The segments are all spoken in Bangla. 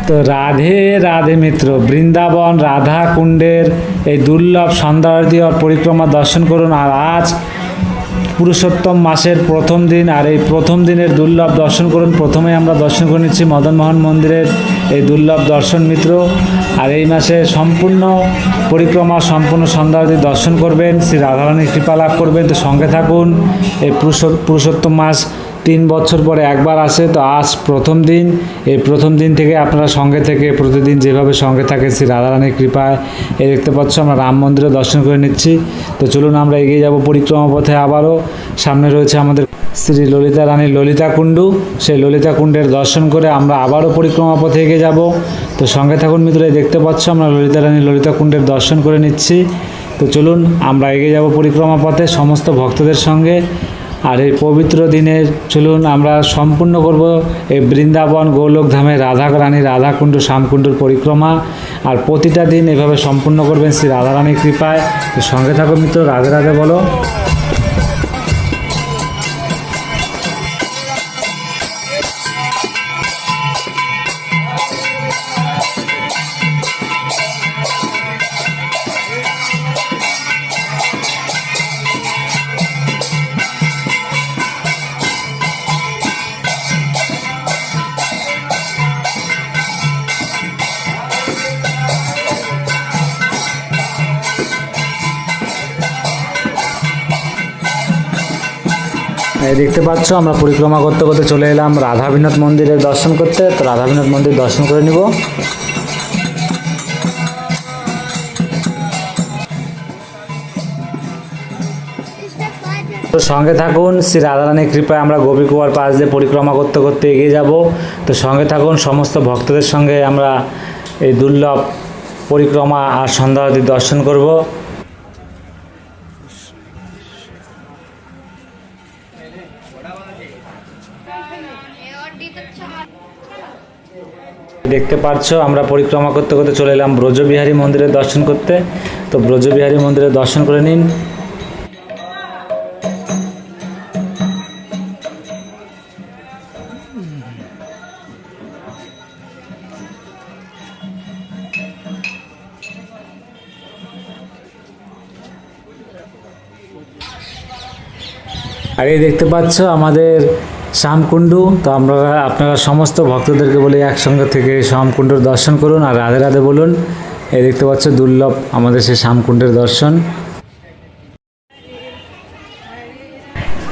তো রাধে রাধে মিত্র, বৃন্দাবন রাধা কুণ্ডের এই দুর্লভ সন্ধ্যা আরতি আর পরিক্রমা দর্শন করুন। আর আজ পুরুষোত্তম মাসের প্রথম দিন, আর এই প্রথম দিনের দুর্লভ দর্শন করুন। প্রথমে আমরা দর্শন করে নিচ্ছি মদনমোহন মন্দিরের এই দুর্লভ দর্শন মিত্র। আর এই মাসে সম্পূর্ণ পরিক্রমা, সম্পূর্ণ সন্ধ্যা আরতি দর্শন করবেন, শ্রী রাধারানীর কৃপা লাভ করবেন। তো সঙ্গে থাকুন। এই পুরুষোত্তম মাস 3 বছর পরে একবার আসে। তো আজ প্রথম দিন, এই প্রথম দিন থেকে আপনারা সঙ্গে থেকে প্রতিদিন যেভাবে সঙ্গে থাকে শ্রী রাধারানীর কৃপায়, এই দেখতে পাচ্ছ আমরা রাম মন্দিরে দর্শন করে নিচ্ছি। তো চলুন আমরা এগিয়ে যাব পরিক্রমা পথে। আবারও সামনে রয়েছে আমাদের শ্রী ললিতা রানীর ললিতা কুণ্ডু, সেই ললিতা কুণ্ডের দর্শন করে আমরা আবারও পরিক্রমা পথে এগিয়ে যাব। তো সঙ্গে থাকুন মিত্র, এই দেখতে পাচ্ছ আমরা ললিতা রানীর ললিতা কুণ্ডের দর্শন করে নিচ্ছি। তো চলুন আমরা এগিয়ে যাব পরিক্রমা পথে সমস্ত ভক্তদের সঙ্গে। আর এই পবিত্র দিনের চলুন আমরা সম্পূর্ণ করব এই বৃন্দাবন গৌলোকধামে রাধা রানী রাধাকুণ্ড শ্যামকুণ্ডুর পরিক্রমা। আর প্রতিটা দিন এভাবে সম্পূর্ণ করবেন শ্রী রাধারানীর কৃপায়। তো সঙ্গে থাকো মিত্র, রাধে রাধে বলো। এই দেখতে পাচ্ছ আমরা পরিক্রমা করতে করতে চলে এলাম রাধাবিনোদ মন্দিরের দর্শন করতে। তো রাধাবিনোদ মন্দির দর্শন করে নিব। তো সঙ্গে থাকুন, শ্রী রাধারানীর কৃপায় আমরা গোপীকুয়ার পাশ দিয়ে পরিক্রমা করতে করতে এগিয়ে যাব। তো সঙ্গে থাকুন, সমস্ত ভক্তদের সঙ্গে আমরা এই দুর্লভ পরিক্রমা আর সন্ধ্যা আরতি দর্শন করব। দেখতে পাচ্ছ আমরা পরিক্রমা করতে করতে চলে এলাম ব্রজবিহারী মন্দিরের দর্শন করতে। তো ব্রজবিহারী মন্দিরের দর্শন করে নিন। আর এই দেখতে পাচ্ছ আমাদের শ্যামকুণ্ডু। তো আপনারা সমস্ত ভক্তদেরকে বলি একসঙ্গে থেকে শ্যামকুণ্ডুর দর্শন করুন আর রাধে রাধে বলুন। এই দেখতে পাচ্ছ দুর্লভ আমাদের সেই শ্যামকুণ্ডের দর্শন।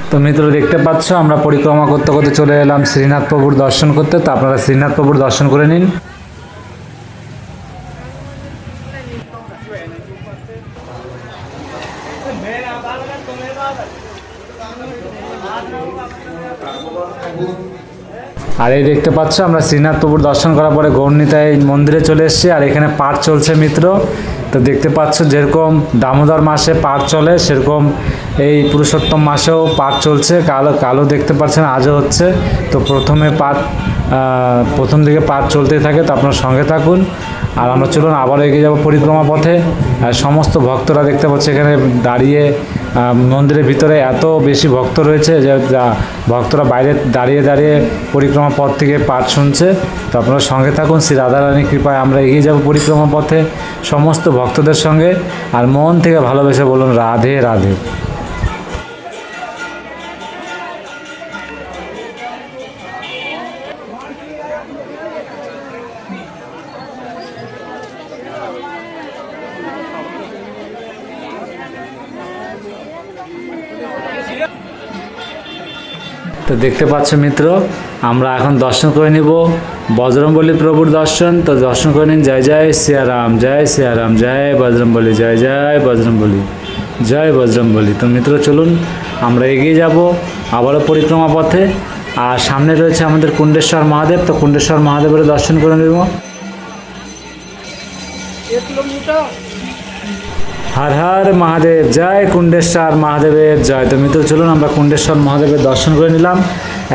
তো মিত্র দেখতে পাচ্ছ আমরা পরিক্রমা করতে করতে চলে এলাম শ্রীনাথ প্রভুর দর্শন করতে। তো আপনারা শ্রীনাথ প্রভুর দর্শন করে নিন। আর এই দেখতে পাচ্ছ আমরা শ্রীনাথ প্রভুর দর্শন করার পরে গৌরনীতাই মন্দিরে চলে এসেছি। আর এখানে পাঠ চলছে মিত্র। তো দেখতে পাচ্ছ যেরকম দামোদর মাসে পাঠ চলে, সেরকম এই পুরুষোত্তম মাসেও পাঠ চলছে। কালো দেখতে পাচ্ছেন আজও হচ্ছে। তো প্রথম দিকে পাঠ চলতেই থাকে। তো আপনার সঙ্গে থাকুন। আর আমরা চলুন আবার এগিয়ে যাব পরিক্রমা পথে। আর সমস্ত ভক্তরা দেখতে পাচ্ছে এখানে দাঁড়িয়ে, মন্দিরের ভিতরে এত বেশি ভক্ত রয়েছে যে ভক্তরা বাইরে দাঁড়িয়ে দাঁড়িয়ে পরিক্রমা পথ থেকে পাঠ শুনছে। তো আপনারা সঙ্গে থাকুন, শ্রী রাধারানীর কৃপায় আমরা এগিয়ে যাব পরিক্রমা পথে সমস্ত ভক্তদের সঙ্গে। আর মন থেকে ভালোবেসে বলুন রাধে রাধে। তো দেখতে পাচ্ছ মিত্র, আমরা এখন দর্শন করে নিব বজরংবলী প্রভুর দর্শন। তো দর্শন করে নিন। জয় জয় সিয়ারাম, জয় সিয়ারাম, জয় বজরংবলী, জয় জয় বজরংবলী, জয় বজরংবলী। তো মিত্র চলুন আমরা এগিয়ে যাব আবারও পরিক্রমা পথে। আর সামনে রয়েছে আমাদের কুণ্ডেশ্বর মহাদেব। তো কুণ্ডেশ্বর মহাদেবের দর্শন করে নেব। हर हर महादेव जय कुंडेश्वर महादेवेर जय। तो मित्र चलुन আমরা কুণ্ডেশ্বর মহাদেবের দর্শন করে নিলাম।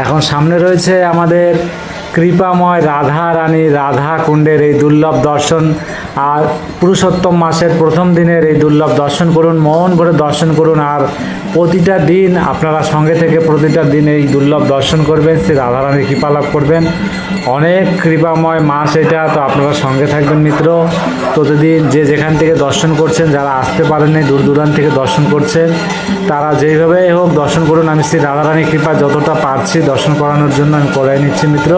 এখন সামনে রয়েছে আমাদের কৃপাময় রাধা রানী রাধা কুণ্ডের এই দুর্লভ দর্শন আর পুরুষোত্তম মাসের প্রথম দিনের এই দুর্লভ দর্শন করুন, মন ভরে দর্শন করুন। আর প্রতিটা দিন আপনারা সঙ্গে থেকে প্রতিটা দিন এই দুর্লভ দর্শন করবেন, শ্রী রাধারানীর কৃপা লাভ করবেন। অনেক কৃপাময় মাস এটা, তো আপনারা সঙ্গে থাকবেন মিত্র। প্রতিদিন যে যেখান থেকে দর্শন করছেন, যারা আসতে পারেননি দূর দূরান্ত থেকে দর্শন করছেন, তারা যেইভাবে হোক দর্শন করুন। আমি শ্রী রাধারানীর কৃপা যতটা পারছি দর্শন করানোর জন্য আমি করাই নিচ্ছি মিত্র।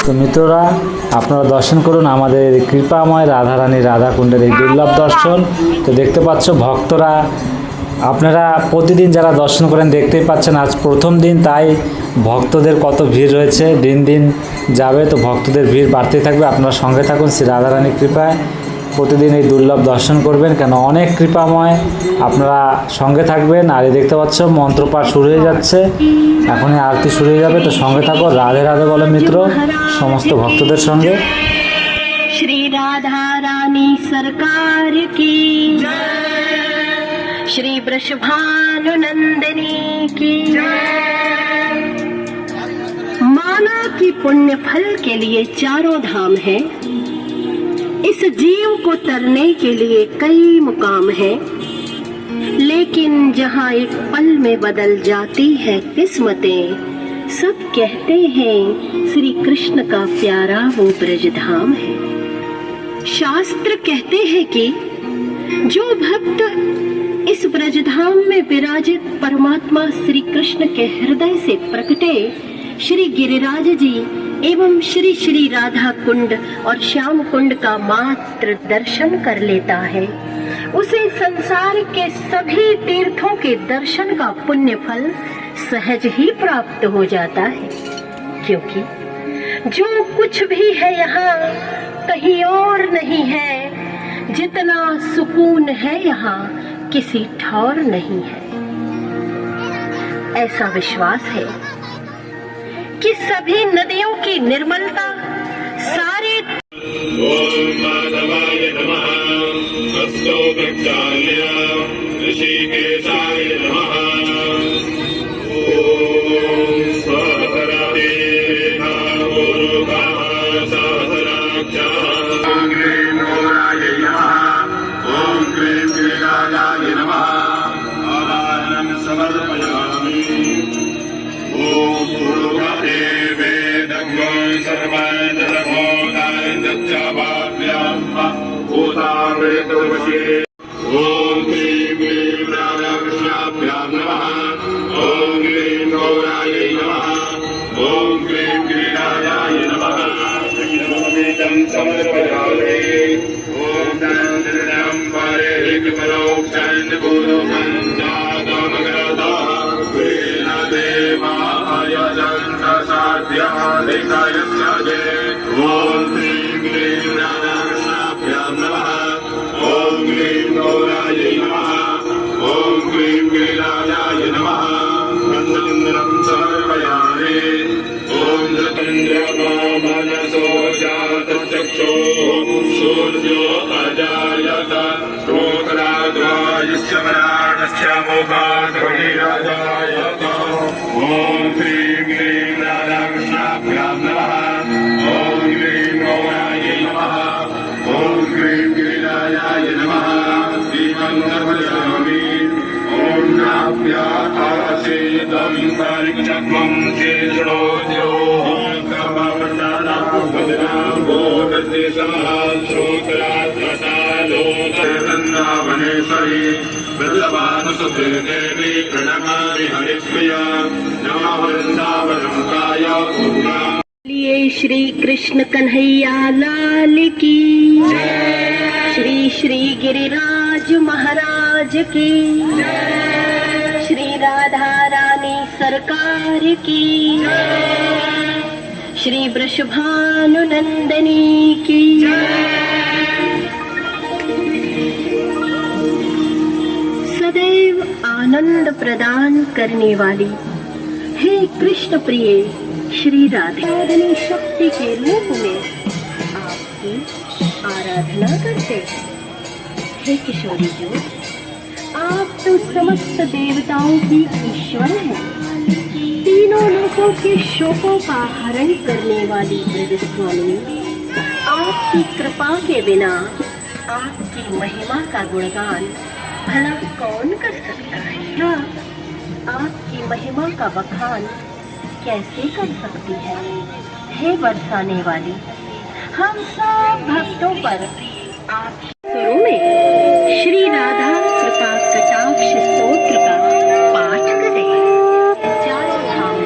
তো মিত্ররা, আপনারা দর্শন করুন আমাদের কৃপাময় রাধারানী রাধা কুণ্ডের এই দুর্লভ দর্শন। তো দেখতে পাচ্ছ ভক্তরা, আপনারা প্রতিদিন যারা দর্শন করেন দেখতেই পাচ্ছেন, আজ প্রথম দিন, তাই ভক্তদের কত ভিড় রয়েছে। দিন দিন যাবে তো ভক্তদের ভিড় বাড়তেই থাকবে। আপনারা সঙ্গে থাকুন, শ্রী রাধারানীর কৃপায় প্রতিদিন এই দুর্লভ দর্শন করবেন, কেন অনেক কৃপাময়। আপনারা সঙ্গে থাকবেন। আর এই দেখতে পাচ্ছ মন্ত্রপাঠ শুরু হয়ে যাচ্ছে, এখনই আরতি শুরু হয়ে যাবে। তো সঙ্গে থাকো, রাধে রাধে বলে মিত্র সমস্ত ভক্তদের সঙ্গে। श्री राधा रानी सरकार की, श्री वृषभानु नंदिनी की। माना कि पुण्य फल के लिए चारों धाम है, इस जीव को तरने के लिए कई मुकाम है, लेकिन जहाँ एक पल में बदल जाती है किस्मतें, सब कहते हैं श्री कृष्ण का प्यारा वो ब्रजधाम है। शास्त्र कहते हैं कि जो भक्त इस ब्रजधाम में विराजित परमात्मा श्री कृष्ण के हृदय से प्रकटे श्री गिरिराज जी एवं श्री श्री राधा कुंड और श्याम कुंड का मात्र दर्शन कर लेता है, उसे संसार के सभी तीर्थों के दर्शन का पुण्य फल सहज ही प्राप्त हो जाता है। क्योंकि जो कुछ भी है यहाँ कहीं और नहीं है, जितना सुकून है यहाँ किसी ठौर नहीं है। ऐसा विश्वास है कि सभी नदियों की निर्मलता सारे ओम माधवाय नमः, हस्तो प्रक्षाल्य ऋषिकेशाय नमः। ओम सहस्राते गुरुकाः सहस्राक्षः। ओम क्लीं गौराय नमः, ओम क्लीं गिरिराजाय नमः। आवाहनं समर्पयामि। ओम गुरुभते वेदज्ञो ओम क्लीं क्लीं राधाकृष्णाभ्यां नमः। ओम क्लीं गौराय नमः। ओम क्लीं गिरिराजाय नमः। वेदं समर्पयामि। ओम दण्डनं परे परोक्षं गुरुमञ्चादमग्रतः वेनदेवाय दन्तसाध्यादिकयस्य। ओम क्लीं क्लीं राधाकृष्णाभ्यां नमः। ओम क्लीं गौराय नमः। ओम क्लीं गिरिराजाय नमः। वन्दनं समर्पयामि। ओम चन्द्रमा मनसो जातचक्षुः सूर्यो अजायत श्रोत्राद्वायुश्च मराणश्च मोहाध्वनिरजायत। ओम क्लीं क्लीं राधाकृष्णाभ्यां नमः। ओम क्लीं गौराय नमः। ओम क्लीं गिरिराजाय नमः। दीपं समर्पयामि। ओम नाभ्याकाशेदं परिचक्मं चेतनोद्योः श्रोत्राद्वसालोकवनेश्वरी वृषभानुसुते देवी प्रणमामि। प्रिय नमः वृंदावनमुखाय पूर्णा लिए श्री कृष्ण कन्हैया लाल की श्री श्री गिरिराज महाराज की श्री राधा रानी सरकार की श्री वृषभानु नंदनी की सदैव आनंद प्रदान करने वाली हे कृष्ण प्रिय श्री राधारणी शक्ति के रूप में आपकी आराधना करते हैं। हे किशोरी जी, आप तो समस्त देवताओं की ईश्वर हैं, तीनों लोकों के शोकों का हरण करने वाली ब्रज स्वामी। आपकी कृपा के बिना आपकी महिमा का गुणगान भला कौन कर सकता है? हाँ, आपकी महिमा का बखान कैसे कर सकती है? हे बरसाने वाली, हम सब भक्तों पर आप स्वरों में श्री राधा कृपा कटाक्ष स्तोत्र का पाठ करें। चारों धाम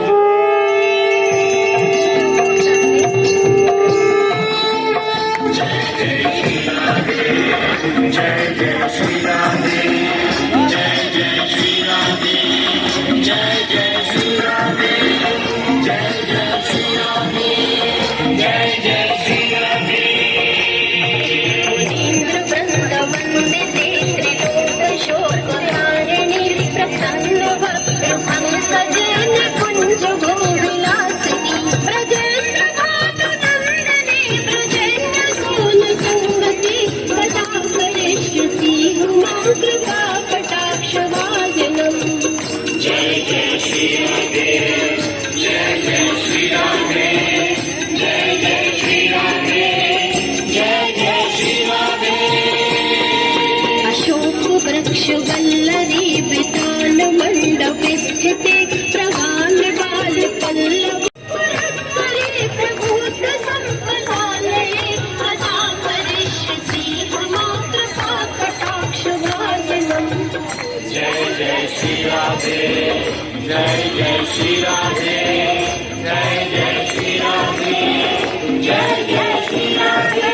वल्लरी वितान मंडपे स्थिते प्रवाल बाल पल्लव प्रभूत संपदालये कदा करिष्यसि मात्र कटाक्ष भाजनम्। जय जय श्री राधे, जय जय श्री राधे, जय जय श्री राधे, जय जय श्री राधे।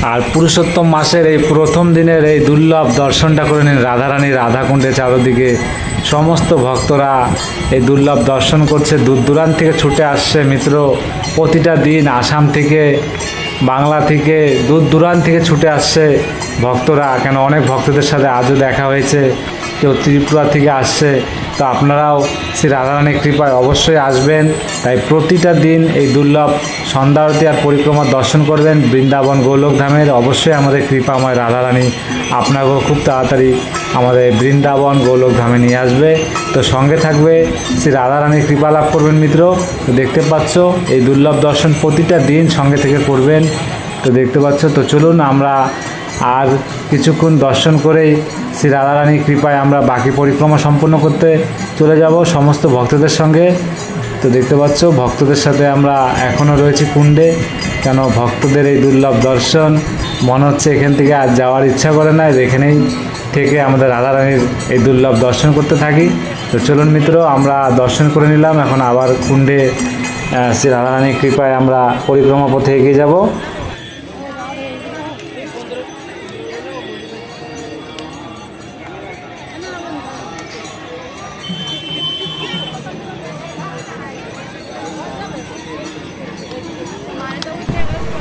আর পুরুষোত্তম মাসের এই প্রথম দিনের এই দুর্লভ দর্শনটা করে নিন রাধারানী রাধাকুণ্ডে চারদিকে সমস্ত ভক্তরা এই দুর্লভ দর্শন করছে, দূর দূরান্ত থেকে ছুটে আসছে মিত্র। প্রতিটা দিন আসাম থেকে, বাংলা থেকে, দূর দূরান্ত থেকে ছুটে আসছে ভক্তরা। কেন অনেক ভক্তদের সাথে আজও দেখা হয়েছে, কেউ ত্রিপুরা থেকে আসছে। তো আপনারাও শ্রী রাধারানীর কৃপায় অবশ্যই আসবেন। তাই প্রতিটা দিন এই দুর্লভ সন্ধ্যা আরতি আর পরিক্রমা দর্শন করবেন বৃন্দাবন গোলকধামের। অবশ্যই আমাদের কৃপাময় রাধারানী আপনাকেও খুব তাড়াতাড়ি আমাদের বৃন্দাবন গোলকধামে নিয়ে আসবে। তো সঙ্গে থাকবে শ্রী রাধারানীর কৃপা লাভ করবেন মিত্র। তো দেখতে পাচ্ছ এই দুর্লভ দর্শন প্রতিটা দিন সঙ্গে থেকে করবেন। তো দেখতে পাচ্ছ। তো চলুন আমরা আর কিছুক্ষণ দর্শন করেই শ্রী রাধারানীর কৃপায় আমরা বাকি পরিক্রমা সম্পন্ন করতে চলে যাব সমস্ত ভক্তদের সঙ্গে। তো দেখতে পাচ্ছ ভক্তদের সাথে আমরা এখনও রয়েছি কুণ্ডে। কেন ভক্তদের এই দুর্লভ দর্শন মনে হচ্ছে এখান থেকে আর যাওয়ার ইচ্ছা করে না, এখানেই থেকে আমাদের রাধারানীর এই দুর্লভ দর্শন করতে থাকি। তো চলুন মিত্র, আমরা দর্শন করে নিলাম। এখন আবার কুণ্ডে শ্রী রাধারানীর কৃপায় আমরা পরিক্রমা পথে এগিয়ে যাব।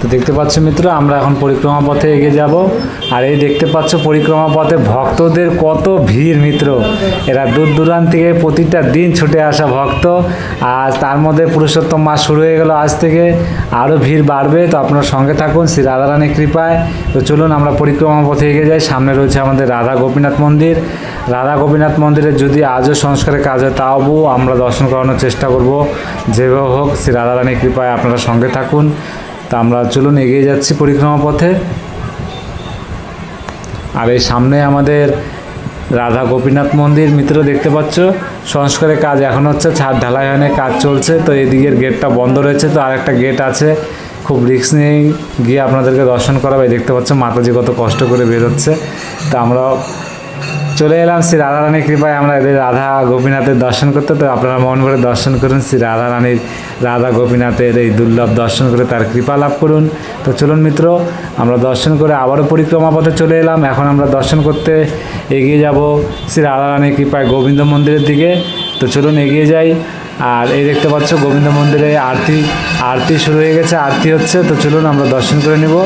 তো দেখতে পাচ্ছ মিত্র, আমরা এখন পরিক্রমা পথে এগিয়ে যাব। আর এই দেখতে পাচ্ছ পরিক্রমা পথে ভক্তদের কত ভিড় মিত্র। এরা দূর দূরান্ত থেকে প্রতিটা দিন ছুটে আসা ভক্ত। আজ তার মধ্যে পুরুষোত্তম মাস শুরু হয়ে গেল, আজ থেকে আরও ভিড় বাড়বে। তো আপনার সঙ্গে থাকুন শ্রী রাধারানীর কৃপায়। তো চলুন আমরা পরিক্রমা পথে এগিয়ে যাই। সামনে রয়েছে আমাদের রাধা গোপীনাথ মন্দির। রাধা গোপীনাথ মন্দিরে যদি আজও সংস্কারের কাজ হয় তাও আমরা দর্শন করানোর চেষ্টা করব যেভাবে হোক। শ্রী রাধারানীর কৃপায় আপনারা সঙ্গে থাকুন। তা আমরা চলুন এগিয়ে যাচ্ছি পরিক্রমা পথে। আর এই সামনে আমাদের রাধা গোপীনাথ মন্দির মিত্র দেখতে পাচ্ছ। সংস্কারের কাজ এখন হচ্ছে, ছাদ ঢালাই হয়নি, কাজ চলছে। তো এদিকের গেটটা বন্ধ রয়েছে, তো আরেকটা গেট আছে। খুব রিস্ক নিয়ে গিয়ে আপনাদেরকে দর্শন করাবে। দেখতে পাচ্ছ মাতাজি কত কষ্ট করে বেরোচ্ছে। তো আমরা চলে এলাম শ্রী রাধারানীর কৃপায় আমরা এদের রাধা গোপীনাথের দর্শন করতে। তো আপনারা মন ভরে দর্শন করুন শ্রী রাধারানীর, রাধা গোপীনাথের এই দুর্লভ দর্শন করে তার কৃপা লাভ করুন। তো চলুন মিত্র, আমরা দর্শন করে আবারও পরিক্রমা পথে চলে এলাম। এখন আমরা দর্শন করতে এগিয়ে যাব শ্রী রাধারানীর কৃপায় গোবিন্দ মন্দিরের দিকে। তো চলুন এগিয়ে যাই। আর এই দেখতে পাচ্ছ গোবিন্দ মন্দিরে আরতি শুরু হয়ে গেছে, আরতি হচ্ছে। তো চলুন আমরা দর্শন করে নেব।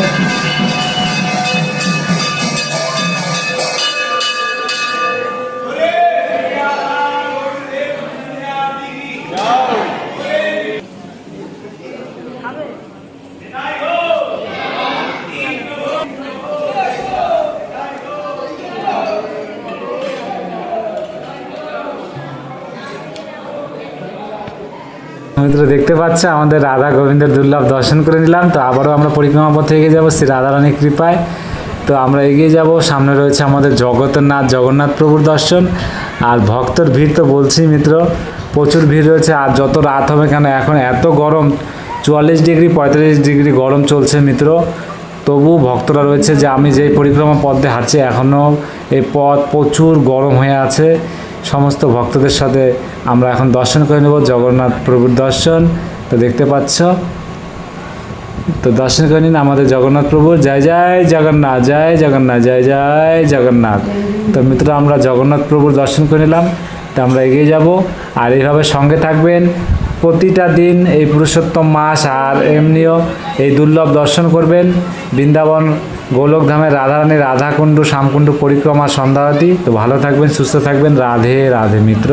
মিত্র দেখতে পাচ্ছে আমাদের রাধা গোবিন্দের দুর্লভ দর্শন করে নিলাম। তো আবারও আমরা পরিক্রমা পথে এগিয়ে যাব শ্রী রাধারানীর কৃপায়। তো আমরা এগিয়ে যাব। সামনে রয়েছে আমাদের জগন্নাথ প্রভুর দর্শন। আর ভক্তর ভিড় তো বলছি মিত্র, প্রচুর ভিড় রয়েছে। আর যত রাত হবে, কেন এখন এত গরম, 44 ডিগ্রি 45 ডিগ্রি গরম চলছে মিত্র। তবু ভক্তরা রয়েছে। যে আমি যেই পরিক্রমা পথ দিয়ে হাঁটছি, এখনও এই পথ প্রচুর গরম হয়ে আছে। সমস্ত ভক্তদের সাথে আমরা এখন দর্শন করে নেব জগন্নাথ প্রভুর দর্শন। তো দেখতে পাচ্ছ, তো দর্শন করে নিন আমাদের জগন্নাথ প্রভুর। জয় জয় জগন্নাথ, জয় জগন্নাথ, জয় জয় জগন্নাথ। তো মিত্র আমরা জগন্নাথ প্রভুর দর্শন করে নিলাম। তো আমরা এগিয়ে যাব। আর এইভাবে সঙ্গে থাকবেন প্রতিটা দিন এই পুরুষোত্তম মাস। আর এমনিও এই দুর্লভ দর্শন করবেন বৃন্দাবন গোলকধামের রাধারানী, রাধাকুণ্ড, শ্যামকুণ্ড পরিক্রমা সন্ধ্যা আরতি। তো ভালো থাকবেন, সুস্থ থাকবেন। রাধে রাধে মিত্র।